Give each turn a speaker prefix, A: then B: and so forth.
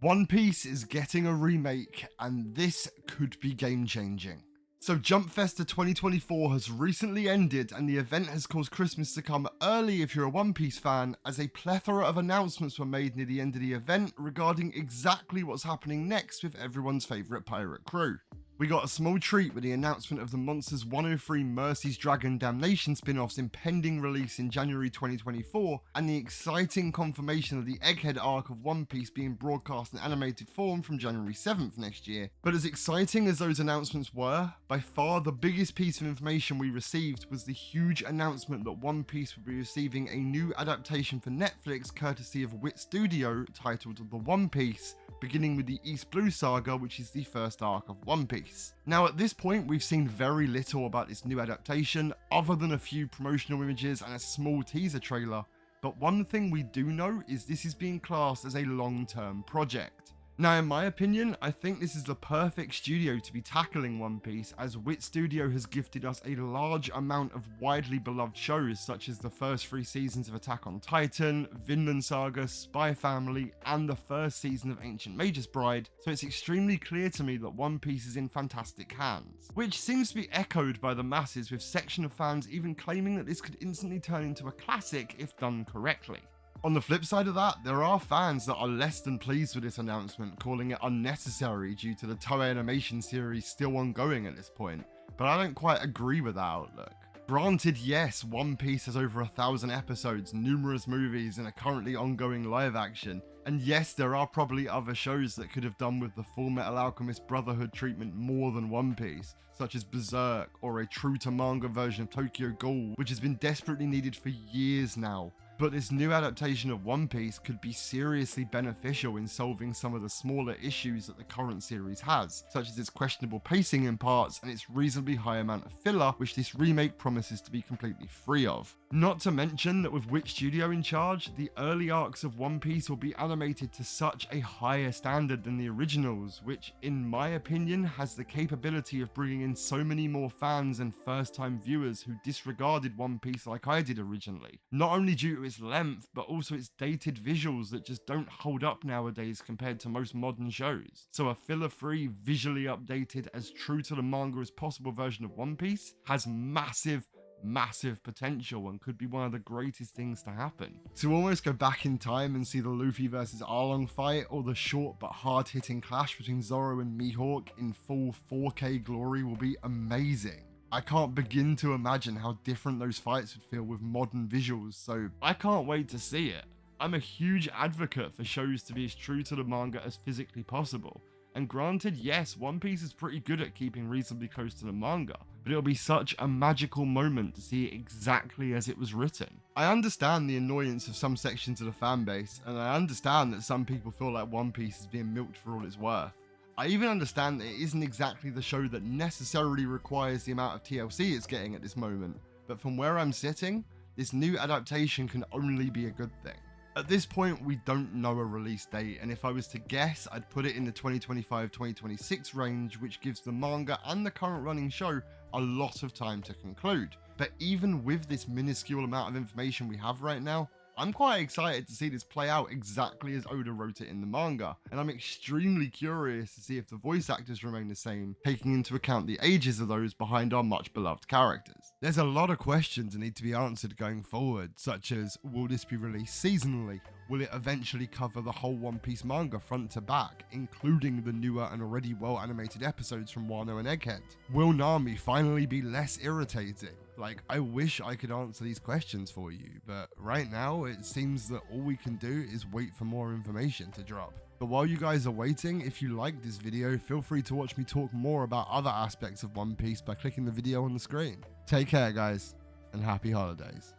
A: One Piece is getting a remake, and this could be game-changing. So Jump Festa 2024 has recently ended, and the event has caused Christmas to come early if you're a One Piece fan, as a plethora of announcements were made near the end of the event regarding exactly what's happening next with everyone's favourite pirate crew. We got a small treat with the announcement of the Monsters 103 Mercy's Dragon Damnation spin-off's impending release in January 2024, and the exciting confirmation of the Egghead arc of One Piece being broadcast in animated form from January 7th next year. But as exciting as those announcements were, by far the biggest piece of information we received was the huge announcement that One Piece would be receiving a new adaptation for Netflix courtesy of Wit Studio titled The One Piece, beginning with the East Blue Saga, which is the first arc of One Piece. Now at this point we've seen very little about this new adaptation other than a few promotional images and a small teaser trailer, but one thing we do know is this is being classed as a long-term project. Now in my opinion, I think this is the perfect studio to be tackling One Piece, as Wit Studio has gifted us a large amount of widely beloved shows such as the first 3 seasons of Attack on Titan, Vinland Saga, Spy Family, and the first season of Ancient Magus Bride, so it's extremely clear to me that One Piece is in fantastic hands. Which seems to be echoed by the masses, with section of fans even claiming that this could instantly turn into a classic if done correctly. On the flip side of that, there are fans that are less than pleased with this announcement, calling it unnecessary due to the Toei animation series still ongoing at this point, but I don't quite agree with that outlook. Granted, yes, One Piece has over 1,000 episodes, numerous movies, and a currently ongoing live action, and yes, there are probably other shows that could have done with the Full Metal Alchemist Brotherhood treatment more than One Piece, such as Berserk, or a true to manga version of Tokyo Ghoul, which has been desperately needed for years now. But this new adaptation of One Piece could be seriously beneficial in solving some of the smaller issues that the current series has, such as its questionable pacing in parts and its reasonably high amount of filler, which this remake promises to be completely free of. Not to mention that with Wit Studio in charge, the early arcs of One Piece will be animated to such a higher standard than the originals, which in my opinion has the capability of bringing in so many more fans and first time viewers who disregarded One Piece like I did originally, not only due to its length but also its dated visuals that just don't hold up nowadays compared to most modern shows. So a filler free, visually updated, as true to the manga as possible version of One Piece has massive potential and could be one of the greatest things to happen. To almost go back in time and see the Luffy versus Arlong fight, or the short but hard-hitting clash between Zoro and Mihawk in full 4K glory will be amazing. I can't begin to imagine how different those fights would feel with modern visuals, so I can't wait to see it. I'm a huge advocate for shows to be as true to the manga as physically possible. And granted, yes, One Piece is pretty good at keeping reasonably close to the manga, but it'll be such a magical moment to see it exactly as it was written. I understand the annoyance of some sections of the fanbase, and I understand that some people feel like One Piece is being milked for all it's worth. I even understand that it isn't exactly the show that necessarily requires the amount of TLC it's getting at this moment, but from where I'm sitting, this new adaptation can only be a good thing. At this point, we don't know a release date, and if I was to guess, I'd put it in the 2025-2026 range, which gives the manga and the current running show a lot of time to conclude. But even with this minuscule amount of information we have right now, I'm quite excited to see this play out exactly as Oda wrote it in the manga, and I'm extremely curious to see if the voice actors remain the same, taking into account the ages of those behind our much beloved characters. There's a lot of questions that need to be answered going forward, such as, will this be released seasonally? Will it eventually cover the whole One Piece manga front to back, including the newer and already well animated episodes from Wano and Egghead? Will Nami finally be less irritating? Like, I wish I could answer these questions for you, but right now it seems that all we can do is wait for more information to drop. But while you guys are waiting, if you liked this video, feel free to watch me talk more about other aspects of One Piece by clicking the video on the screen. Take care guys, and happy holidays.